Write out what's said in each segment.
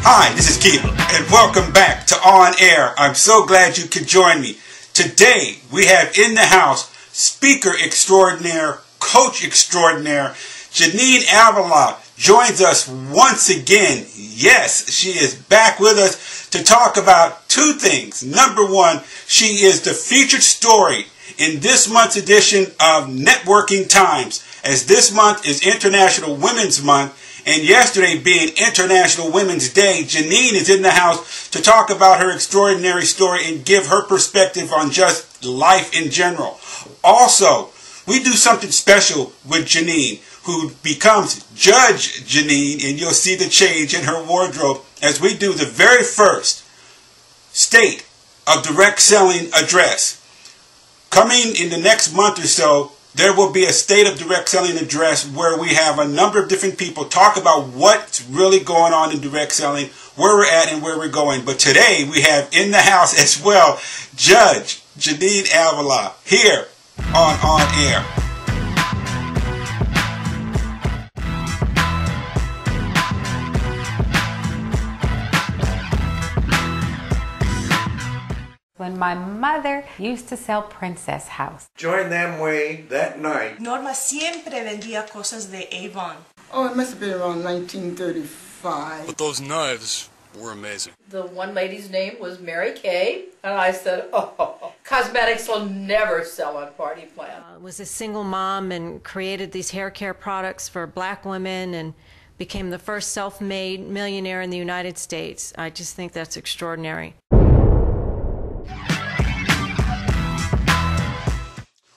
Hi, this is Keith, and welcome back to On Air. I'm so glad you could join me. Today, we have in the house speaker extraordinaire, coach extraordinaire, Janine Avila joins us once again. Yes, she is back with us to talk about two things. Number one, she is the featured story in this month's edition of Networking Times, as this month is International Women's Month. And yesterday being International Women's Day, Janine is in the house to talk about her extraordinary story and give her perspective on just life in general. Also, we do something special with Janine, who becomes Judge Janine, and you'll see the change in her wardrobe as we do the very first State of Direct Selling address. Coming in the next month or so, there will be a State of Direct Selling address where we have a number of different people talk about what's really going on in direct selling, where we're at and where we're going. But today we have in the house as well, Judge Janine Avila here on Air. When my mother used to sell Princess House. Joined them way that night. Norma siempre vendía cosas de Avon. Oh, it must have been around 1935. But those knives were amazing. The one lady's name was Mary Kay, and I said, oh, cosmetics will never sell on Party Plan. Was a single mom and created these hair care products for black women and became the first self-made millionaire in the United States. I just think that's extraordinary.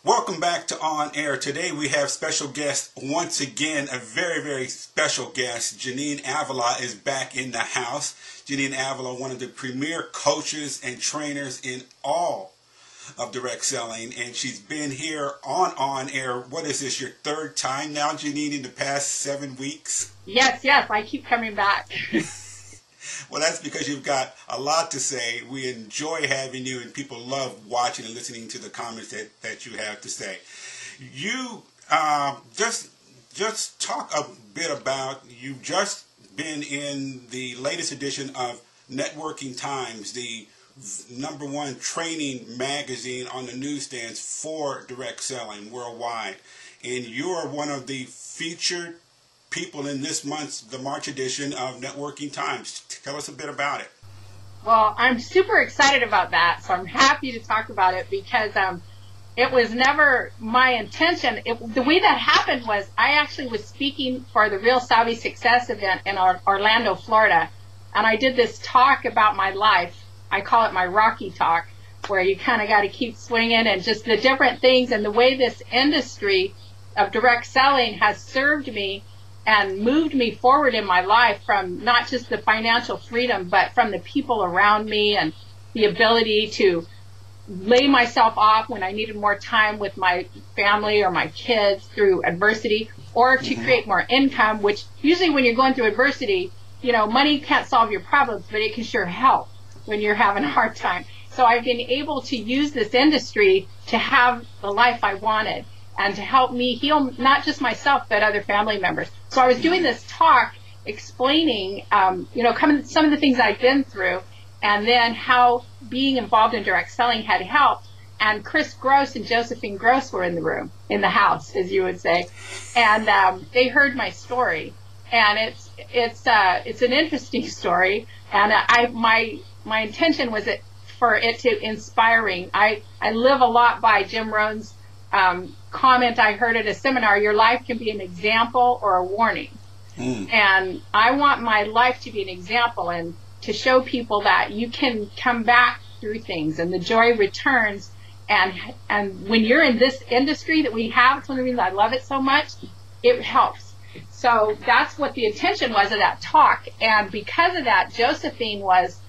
Welcome back to On Air. Today we have special guest once again, a very, very special guest. Janine Avila is back in the house. Janine Avila, one of the premier coaches and trainers in all of direct selling, and she's been here on Air. What is this, your third time now, Janine, in the past 7 weeks? Yes, I keep coming back. Well, that's because you've got a lot to say. We enjoy having you, and people love watching and listening to the comments that you have to say. You just talk a bit about, you've just been in the latest edition of Networking Times, the #1 training magazine on the newsstands for direct selling worldwide. And you're one of the featured people in this month's, the March edition of Networking Times. Tell us a bit about it. Well, I'm super excited about that, so I'm happy to talk about it because it was never my intention. The way that happened was I actually was speaking for the Real Savvy Success event in Orlando, Florida, and I did this talk about my life. I call it my Rocky talk, where you kind of got to keep swinging and just the different things and the way this industry of direct selling has served me and moved me forward in my life, from not just the financial freedom, but from the people around me and the ability to lay myself off when I needed more time with my family or my kids through adversity, or to create more income, which usually when you're going through adversity, you know, money can't solve your problems, but it can sure help when you're having a hard time. So I've been able to use this industry to have the life I wanted and to help me heal not just myself, but other family members. So I was doing this talk explaining, some of the things I've been through, and then how being involved in direct selling had helped. And Chris Gross and Josephine Gross were in the room, in the house, as you would say, and they heard my story. And it's an interesting story, and my intention was for it to inspiring. I live a lot by Jim Rohn's comment I heard at a seminar: your life can be an example or a warning. And I want my life to be an example and to show people that you can come back through things and the joy returns. And when you're in this industry that we have, it's one of the reasons I love it so much, it helps. So that's what the intention was of that talk. And because of that, Josephine was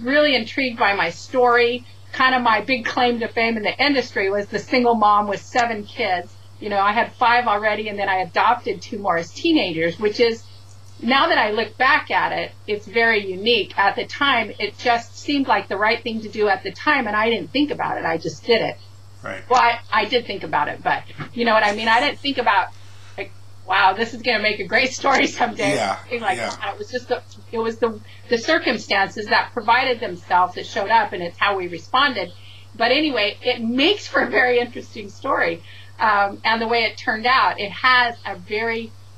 really intrigued by my story. Kind of my big claim to fame in the industry was the single mom with 7 kids. You know, I had 5 already, and then I adopted 2 more as teenagers, which is, now that I look back at it, it's very unique. At the time, it just seemed like the right thing to do at the time, and I didn't think about it. I just did it. Right. Well, I did think about it, but you know what I mean? I didn't think about, like, wow, this is going to make a great story someday. Yeah, Like yeah. that. It was just the circumstances that provided themselves that showed up, and it's how we responded. But anyway, it makes for a very interesting story. And the way it turned out, it has a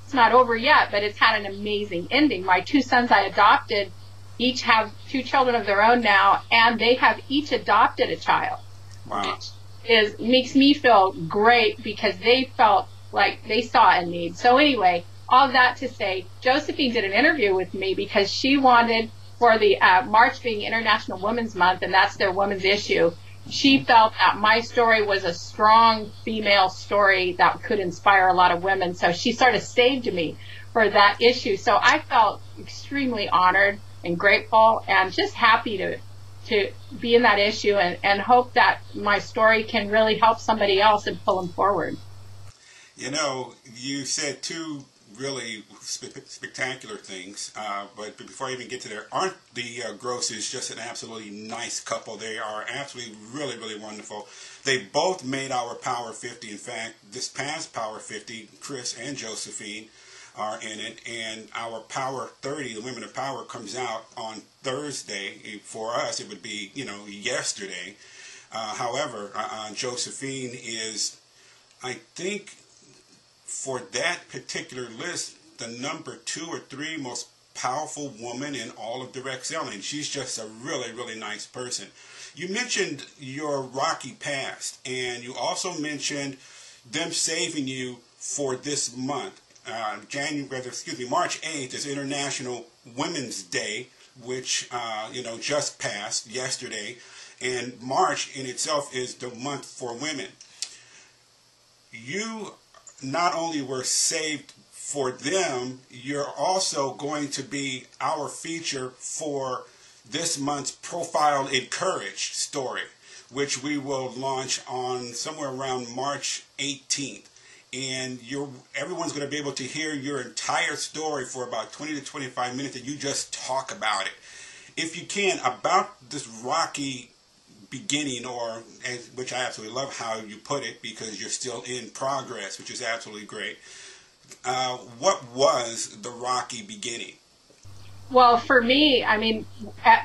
it's not over yet, but it's had an amazing ending. My two sons I adopted each have 2 children of their own now, and they have each adopted a child. Wow. Which makes me feel great because they felt like they saw a need. So anyway, all that to say, Josephine did an interview with me because she wanted, for the March being International Women's Month, and that's their women's issue, she felt that my story was a strong female story that could inspire a lot of women. So she sort of saved me for that issue. So I felt extremely honored and grateful and just happy to be in that issue and hope that my story can really help somebody else and pull them forward. You know, you said 2 really spectacular things, but before I even get to there, aren't the Grosses just an absolutely nice couple? They are absolutely really, really wonderful. They both made our Power 50. In fact, this past Power 50, Chris and Josephine are in it, and our Power 30, the Women of Power, comes out on Thursday. For us, it would be, yesterday. However, Josephine is, I think, for that particular list, the number 2 or 3 most powerful woman in all of direct selling. She's just a really, really nice person. You mentioned your rocky past, and you also mentioned them saving you for this month. March 8th is International Women's Day, which just passed yesterday, and March in itself is the month for women. You not only were saved for them, you're also going to be our feature for this month's Profile Encouraged story, which we will launch on somewhere around March 18th. And everyone's going to be able to hear your entire story for about 20 to 25 minutes, and you just talk about it. If you can, about this rocky beginning, which I absolutely love how you put it, because you're still in progress, which is absolutely great. What was the rocky beginning? Well, for me, I mean,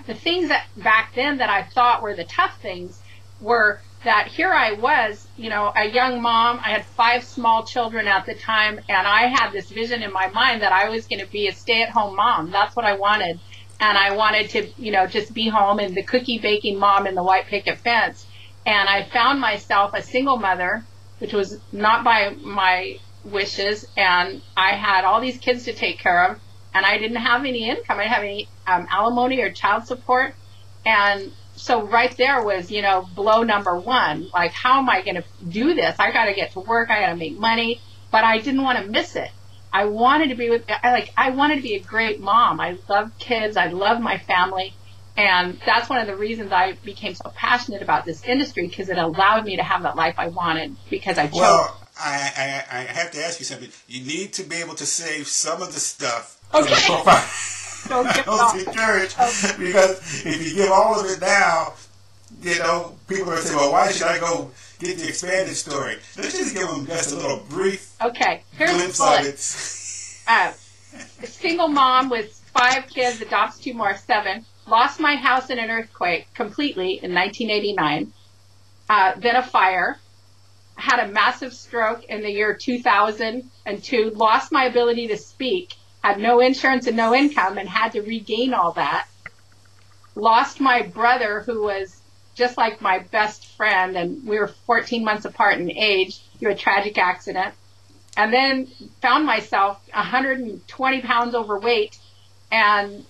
the things that back then that I thought were the tough things were that here I was, a young mom. I had 5 small children at the time, and I had this vision in my mind that I was going to be a stay-at-home mom. That's what I wanted. And I wanted to, just be home and the cookie baking mom in the white picket fence. And I found myself a single mother, which was not by my wishes. And I had all these kids to take care of, and I didn't have any income. I didn't have any alimony or child support. And so right there was, blow number 1. Like, how am I going to do this? I got to get to work. I got to make money. But I didn't want to miss it. I wanted to be I wanted to be a great mom. I love kids. I love my family. And that's one of the reasons I became so passionate about this industry, because it allowed me to have that life I wanted, because I chose. Well, I have to ask you something. You need to be able to save some of the stuff. Okay. Don't give because if you give all of it now, people are going to say, well, why should I go get the expanded story? Let's just give them just a little brief glimpse of it. A single mom with 5 kids, adopts 2 more, 7. Lost my house in an earthquake completely in 1989. Then a fire. Had a massive stroke in the year 2002. Lost my ability to speak. Had no insurance and no income, and had to regain all that. Lost my brother, who was just like my best friend, and we were 14 months apart in age, through a tragic accident. And then found myself 120 pounds overweight, and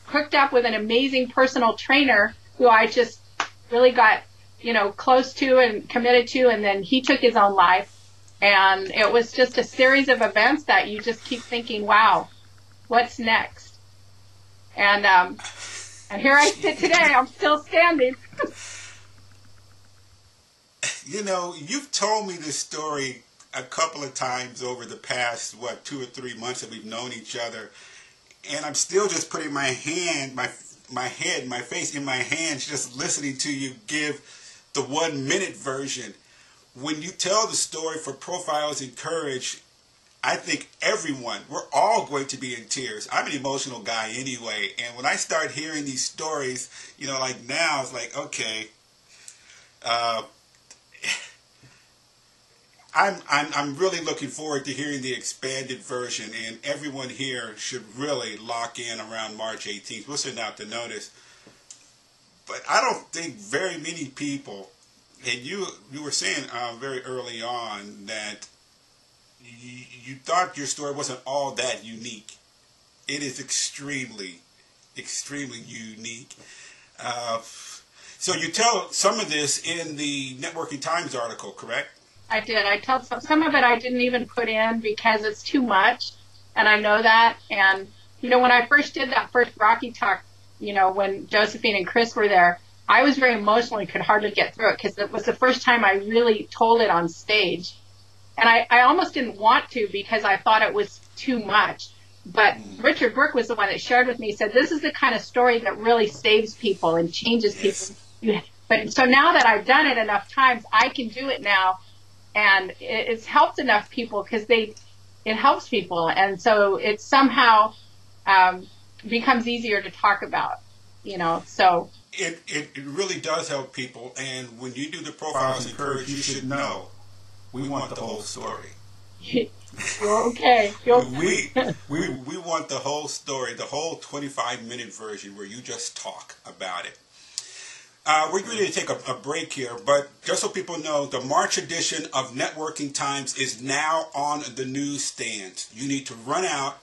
hooked up with an amazing personal trainer who I just really got, close to and committed to, and then he took his own life. And it was just a series of events that you just keep thinking, wow, what's next? And here I sit today. I'm still standing. You've told me this story a couple of times over the past, 2 or 3 months that we've known each other. And I'm still just putting my head, my face in my hands, just listening to you give the 1-minute version. When you tell the story for Profiles Encouraged, I think we're all going to be in tears. I'm an emotional guy anyway, and when I start hearing these stories, like now, it's like, okay, I'm really looking forward to hearing the expanded version, and everyone here should really lock in around March 18th. We'll send out the notice. But I don't think very many people, and you were saying very early on that you thought your story wasn't all that unique. It is extremely, extremely unique. So you tell some of this in the Networking Times article, correct? I did. I told some of it I didn't even put in because it's too much, and I know that. And, when I first did that first Rocky Talk, when Josephine and Chris were there, I was very emotional and could hardly get through it because it was the first time I really told it on stage. And I almost didn't want to because I thought it was too much. But Richard Burke was the one that shared with me, said, this is the kind of story that really saves people and changes people. But so now that I've done it enough times, I can do it now. And it's helped enough people because it helps people. And so it somehow becomes easier to talk about, so. It really does help people. And when you do the profiles in Courage, you should know we want the whole story. Okay. We want the whole story, the whole 25-minute version where you just talk about it. We're going to take a break here, but just so people know, the March edition of Networking Times is now on the newsstands. You need to run out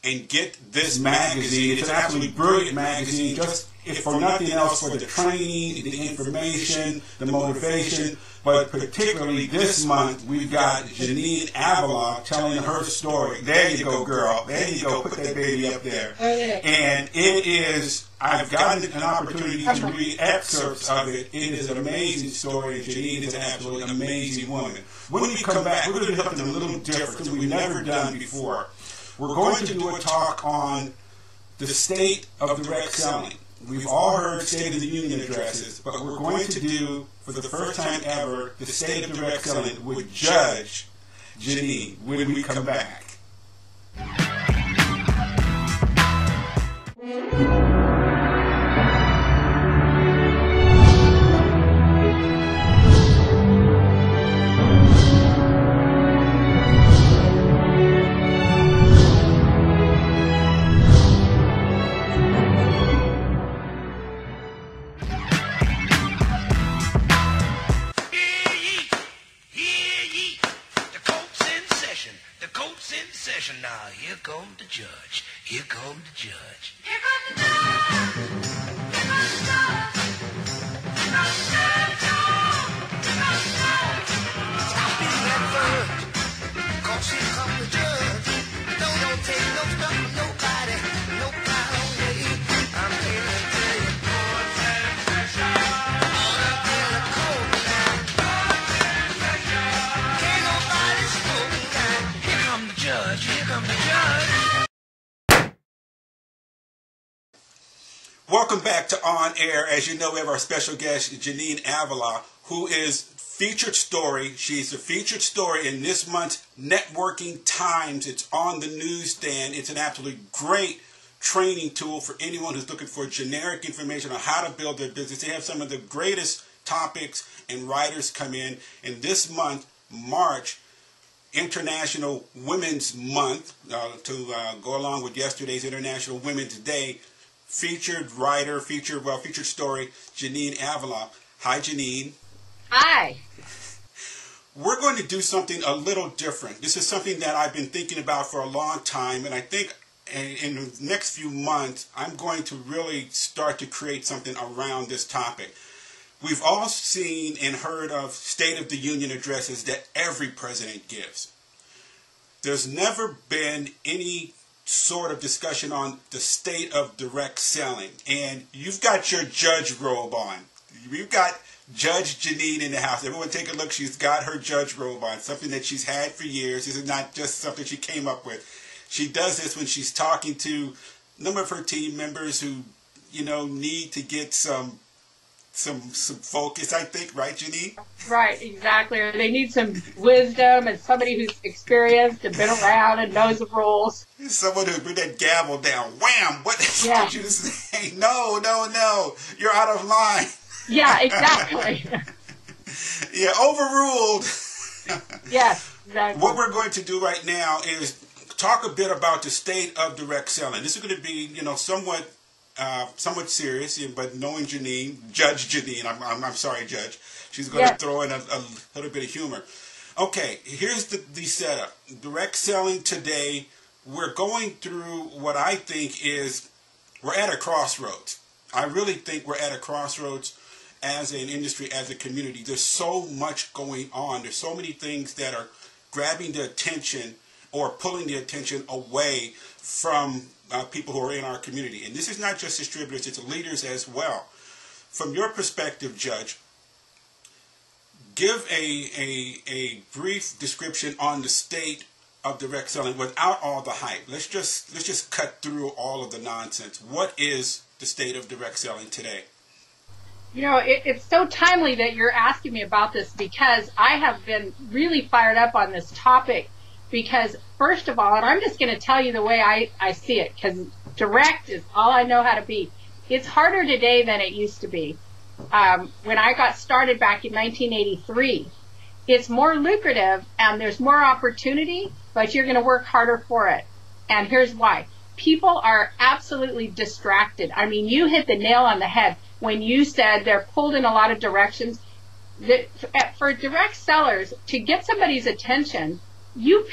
and get this magazine. It's an absolutely brilliant magazine, just if for nothing else, for the training, the information, the motivation. But particularly this month, we've got Janine Avila telling her story. There you go, girl. There you go. Put that baby up there. And it is, I've gotten an opportunity to read excerpts of it. It is an amazing story. Janine is an absolutely amazing woman. When we come back, we're going to do something a little different that we've never done before. We're going to do a talk on the state of direct selling. We've all heard State of the Union addresses, but we're going to do, for the first time ever, the state of direct selling with Judge Janine when we come back. Now, here comes the judge. Here comes the judge. Here comes the judge. Here comes the judge. Here comes the judge. Here comes the judge. Stop being that judge. 'Cause here comes the judge. Don't take no stuff from nobody. No kind of way. I'm here to tell you. Court and session. All up in the court now. Court and session. Can't nobody slow me down. Here comes the judge. Here comes the judge. Welcome back to On Air. As you know, we have our special guest, Janine Avila, who is featured story. She's a featured story in this month's Networking Times. It's on the newsstand. It's an absolutely great training tool for anyone who's looking for generic information on how to build their business. They have some of the greatest topics and writers come in. And this month, March, International Women's Month, to go along with yesterday's International Women's Day, featured writer, featured story, Janine Avila. Hi, Janine. Hi. We're going to do something a little different. This is something that I've been thinking about for a long time, and I think in the next few months, I'm going to really start to create something around this topic. We've all seen and heard of State of the Union addresses that every president gives. There's never been any sort of discussion on the state of direct selling. And you've got your judge robe on. We've got Judge Janine in the house. Everyone take a look. She's got her judge robe on, something that she's had for years. This is not just something she came up with. She does this when she's talking to a number of her team members who, need to get some some focus, I think, right, Janine? Right, exactly. Or they need some wisdom and somebody who's experienced and been around and knows the rules. Someone who bring that gavel down. Wham! What Yeah. did you say? No. You're out of line. Yeah, exactly. Yeah, overruled. Yes, exactly. What we're going to do right now is talk a bit about the state of direct selling. This is going to be, somewhat serious, but knowing Janine, Judge Janine, I'm sorry, Judge, she's going to throw in a little bit of humor. Okay, here's the setup. Direct selling today, we're going through what I think is, we're at a crossroads. I really think we're at a crossroads as an industry, as a community. There's so much going on. There's so many things that are grabbing the attention or pulling the attention away from people who are in our community. And this is not just distributors, it's leaders as well. From your perspective, Judge, give a brief description on the state of direct selling without all the hype. Let's just cut through all of the nonsense. What is the state of direct selling today? It's so timely that you're asking me about this because I have been really fired up on this topic because, first of all, and I'm just going to tell you the way I see it because direct is all I know how to be. It's harder today than it used to be. When I got started back in 1983, it's more lucrative and there's more opportunity, but you're going to work harder for it. And here's why. People are absolutely distracted. I mean, you hit the nail on the head when you said they're pulled in a lot of directions. For direct sellers, to get somebody's attention, you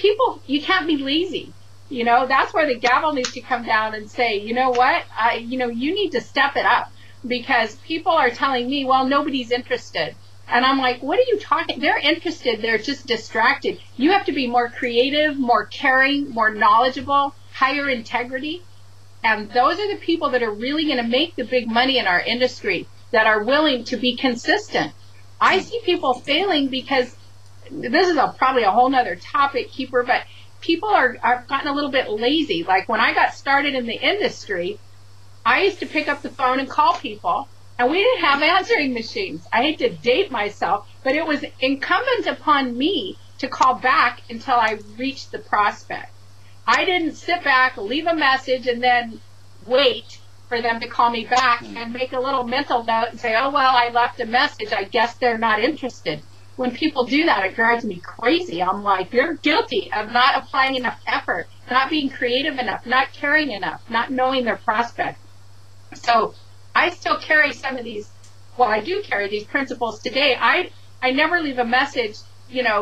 can't be lazy. That's where the gavel needs to come down and say, you know what, you need to step it up because people are telling me, well, nobody's interested. And I'm like, what are you talking? They're interested. They're just distracted. You have to be more creative, more caring, more knowledgeable, higher integrity. And those are the people that are really going to make the big money in our industry, that are willing to be consistent. I see people failing because this is probably a whole nother topic, Keeper, but people are gotten a little bit lazy. Like when I got started in the industry, I used to pick up the phone and call people, and we didn't have answering machines. I hate to date myself, but it was incumbent upon me to call back until I reached the prospect. I didn't sit back, leave a message, and then wait for them to call me back and make a little mental note and say, oh, well, I left a message. I guess they're not interested. When people do that, it drives me crazy. I'm like, you're guilty of not applying enough effort, not being creative enough, not caring enough, not knowing their prospect. So I still carry some of these, I do carry these principles today. I never leave a message,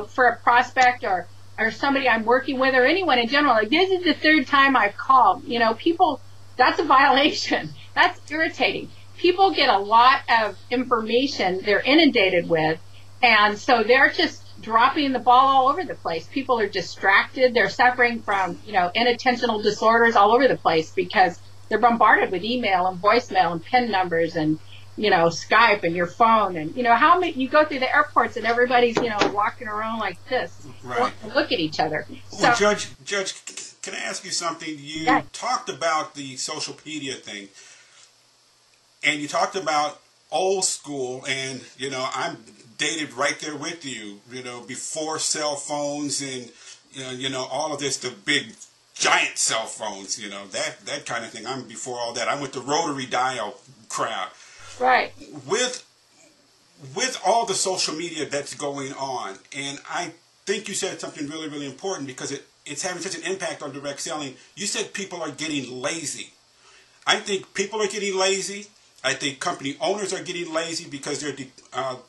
for a prospect or somebody I'm working with or anyone in general. Like, this is the third time I've called. People, that's a violation. That's irritating. People get a lot of information they're inundated with, and so they're just dropping the ball all over the place. People are distracted. They're suffering from, inattentional disorders all over the place because they're bombarded with email and voicemail and PIN numbers and, Skype and your phone. And, how many, you go through the airports and everybody's, walking around like this. Right. Look at each other. Well, Judge, can I ask you something? You talked about the social media thing, and you talked about old school, and, I'm dated right there with you, before cell phones and, all of this, the big giant cell phones, that kind of thing. I'm before all that. I'm with the rotary dial crowd. Right. With all the social media that's going on, and I think you said something really, really important because it's having such an impact on direct selling. You said people are getting lazy. I think people are getting lazy. I think company owners are getting lazy because they're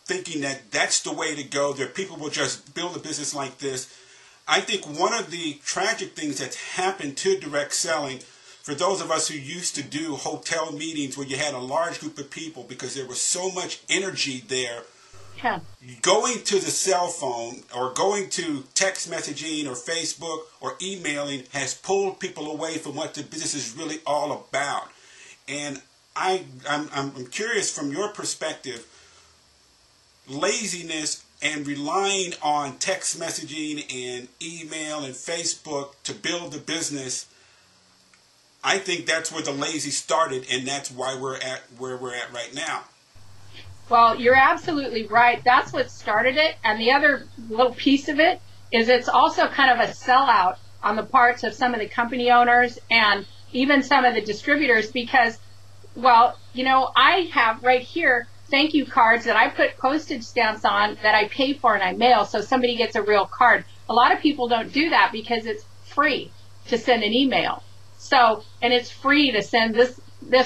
thinking that that's the way to go. Their people will just build a business like this. I think one of the tragic things that's happened to direct selling, for those of us who used to do hotel meetings where you had a large group of people because there was so much energy there, going to the cell phone or going to text messaging or Facebook or emailing has pulled people away from what the business is really all about. And I'm curious from your perspective, laziness and relying on text messaging and email and Facebook to build the business, I think that's where the lazy started, and that's why we're at where we're at right now. Well, you're absolutely right. That's what started it. And the other little piece of it is it's also kind of a sellout on the parts of some of the company owners and even some of the distributors because, well, you know, I have right here thank you cards that I put postage stamps on that I pay for and I mail so somebody gets a real card. A lot of people don't do that because it's free to send an email. So, and it's free to send this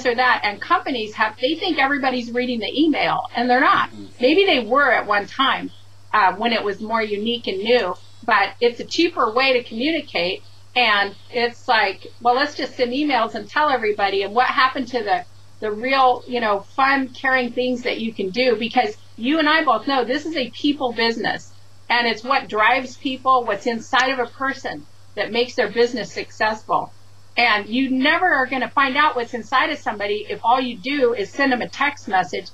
or that. And companies they think everybody's reading the email, and they're not. Maybe they were at one time when it was more unique and new, but it's a cheaper way to communicate. And it's like, well, let's just send emails and tell everybody. And what happened to the real, you know, fun, caring things that you can do? Because you and I both know this is a people business. And it's what drives people, what's inside of a person that makes their business successful. And you never are going to find out what's inside of somebody if all you do is send them a text message.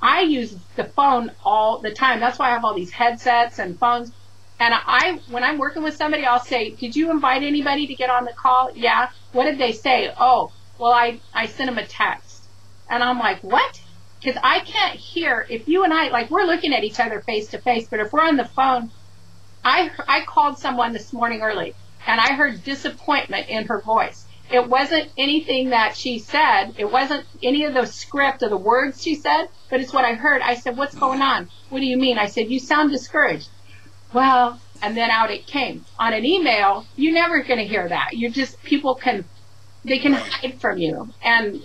I use the phone all the time. That's why I have all these headsets and phones. And when I'm working with somebody, I'll say, did you invite anybody to get on the call? Yeah. What did they say? Oh, well, I sent them a text. And I'm like, what? Because I can't hear if you and I, like, we're looking at each other face to face, but if we're on the phone, I called someone this morning early and I heard disappointment in her voice. It wasn't anything that she said. It wasn't any of the script or the words she said, but it's what I heard. I said, what's going on? What do you mean? I said, you sound discouraged. Well, and then out it came. On an email, you're never going to hear that. People can hide from you. And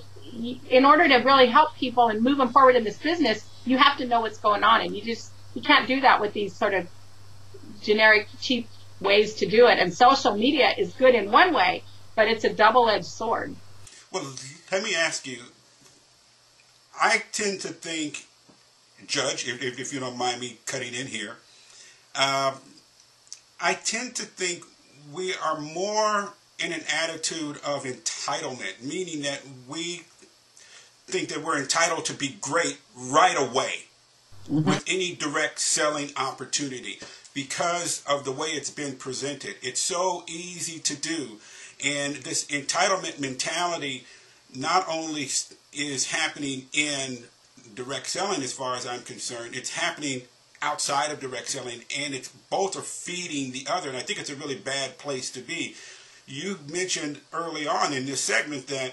in order to really help people and move them forward in this business, you have to know what's going on. And you can't do that with these sort of generic, cheap ways to do it. And social media is good in one way, but it's a double-edged sword. Well, let me ask you, I tend to think, Judge, if you don't mind me cutting in here, I tend to think we are more in an attitude of entitlement, meaning that we think that we're entitled to be great right away with any direct selling opportunity because of the way it's been presented. It's so easy to do. And this entitlement mentality not only is happening in direct selling as far as I'm concerned, it's happening outside of direct selling, and it's both are feeding the other, and I think it's a really bad place to be. You mentioned early on in this segment that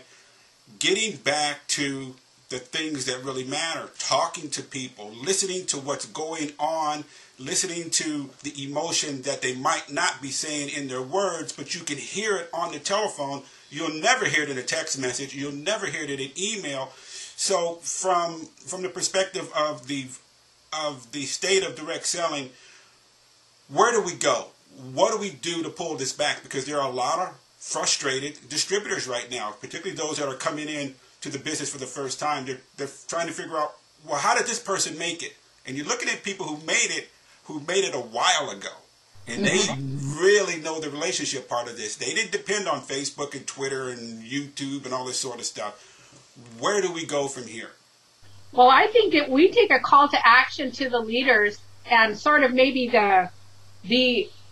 getting back to the things that really matter, talking to people, listening to what's going on, listening to the emotion that they might not be saying in their words, but you can hear it on the telephone. You'll never hear it in a text message. You'll never hear it in an email. So from the perspective of the state of direct selling, where do we go? What do we do to pull this back? Because there are a lot of frustrated distributors right now, particularly those that are coming in to the business for the first time. They're trying to figure out, well, how did this person make it? And you're looking at people who made it a while ago. And they really know the relationship part of this. They didn't depend on Facebook and Twitter and YouTube and all this sort of stuff. Where do we go from here? Well, I think if we take a call to action to the leaders and sort of maybe the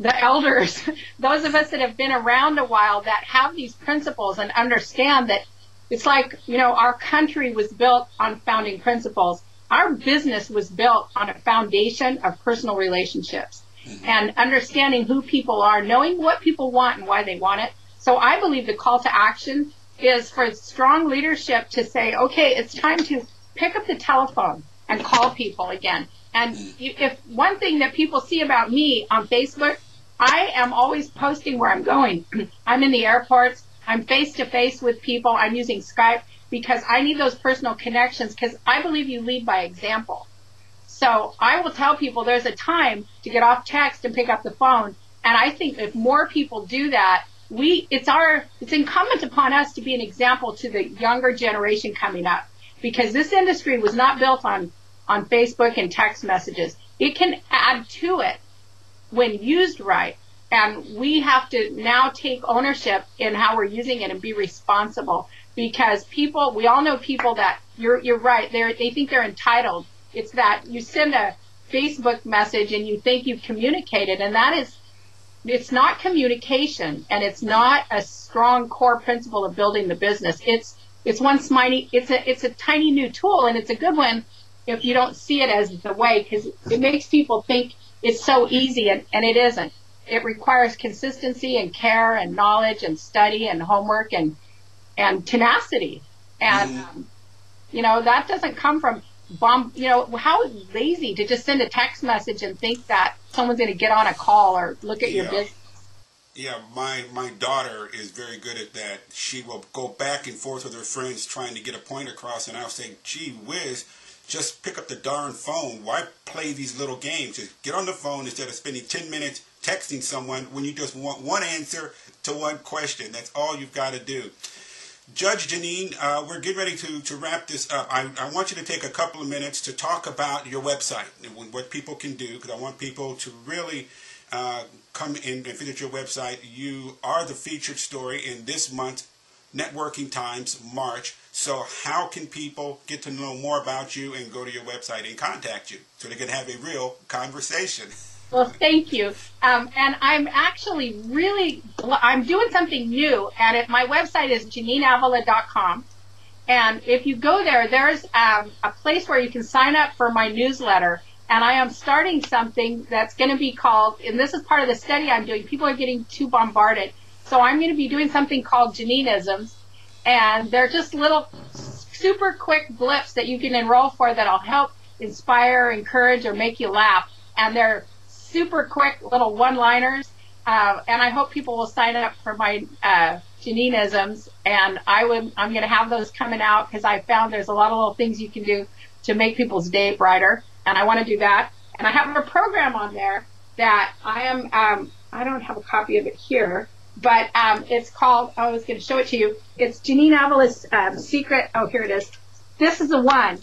elders, those of us that have been around a while that have these principles and understand that it's like, you know, our country was built on founding principles. Our business was built on a foundation of personal relationships and understanding who people are, knowing what people want and why they want it. So I believe the call to action is for strong leadership to say, okay, it's time to pick up the telephone and call people again. And if one thing that people see about me on Facebook, I am always posting where I'm going. I'm in the airports. I'm face-to-face with people. I'm using Skype because I need those personal connections because I believe you lead by example. So I will tell people there's a time to get off text and pick up the phone. And I think if more people do that, it's incumbent upon us to be an example to the younger generation coming up, because this industry was not built on Facebook and text messages. It can add to it when used right. And we have to now take ownership in how we're using it and be responsible, because we all know people that you're right. They think they're entitled. It's that you send a Facebook message and you think you've communicated, and it's not communication, and it's not a strong core principle of building the business. It's a tiny new tool, and it's a good one if you don't see it as the way, because it makes people think it's so easy, and it isn't. It requires consistency and care and knowledge and study and homework and tenacity. And, that doesn't come from how lazy to just send a text message and think that someone's going to get on a call or look at your business. Yeah, my daughter is very good at that. She will go back and forth with her friends trying to get a point across, and I'll say, gee whiz, just pick up the darn phone. Why play these little games? Just get on the phone instead of spending 10 minutes texting someone when you just want one answer to one question. That's all you've got to do. Judge Janine, we're getting ready to wrap this up. I want you to take a couple of minutes to talk about your website and what people can do, because I want people to really come in and visit your website. You are the featured story in this month's Networking Times March. So how can people get to know more about you and go to your website and contact you so they can have a real conversation? Well, thank you. And I'm actually I'm doing something new, and my website is JanineAvila.com. And if you go there, there's a place where you can sign up for my newsletter. And I am starting something that's going to be called, and this is part of the study I'm doing, people are getting too bombarded. So I'm going to be doing something called Janineisms. And they're just little super quick blips that you can enroll for that'll help inspire, encourage, or make you laugh. And they're super quick little one-liners, and I hope people will sign up for my Janineisms, and I'm going to have those coming out because I found there's a lot of little things you can do to make people's day brighter, and I want to do that. And I have a program on there that I don't have a copy of it here, but it's called, I was going to show it to you, it's Janine Avila's Secret, here it is. This is the one,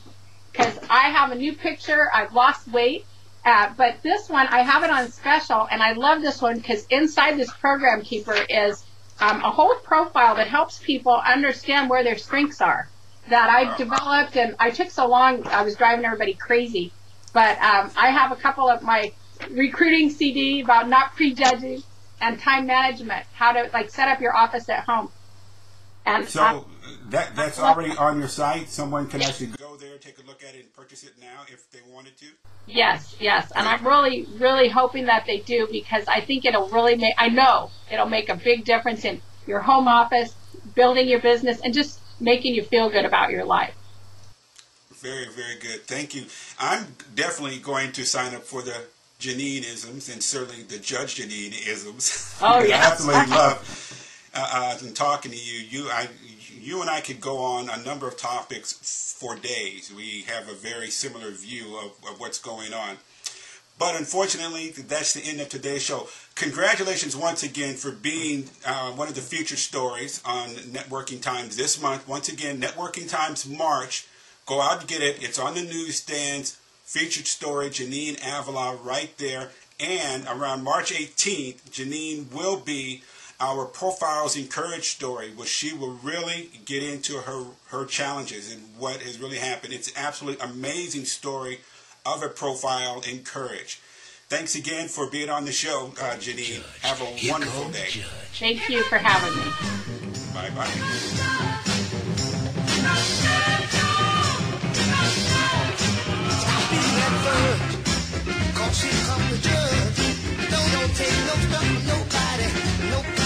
because I have a new picture, I've lost weight, but this one, I have it on special, and I love this one because inside this program keeper is a whole profile that helps people understand where their strengths are that I've developed, and I took so long, I was driving everybody crazy, but I have a couple of my recruiting CD about not prejudging and time management, how to set up your office at home. And so that's already on your site. Someone can actually go there, take a look at it, and purchase it now if they wanted to. Yes, and I'm really, really hoping that they do, because I think it'll really make a big difference in your home office, building your business, and just making you feel good about your life. Very, very good. Thank you. I'm definitely going to sign up for the Janine-isms and certainly the Judge Janine-isms. Oh, yeah. I absolutely love talking to you. You and I could go on a number of topics for days. We have a very similar view of what's going on. But unfortunately, that's the end of today's show. Congratulations once again for being one of the featured stories on Networking Times this month. Once again, Networking Times March. Go out and get it. It's on the newsstands. Featured story, Janine Avila, right there. And around March 18th, Janine will be our Profiles Encourage story, where she will really get into her challenges and what has really happened. It's an absolutely amazing story of a profile Encourage. Thanks again for being on the show, Janine. Have a wonderful day. Thank you for having me. Bye-bye. Cause here come the judge. Don't take no stuff from nobody. No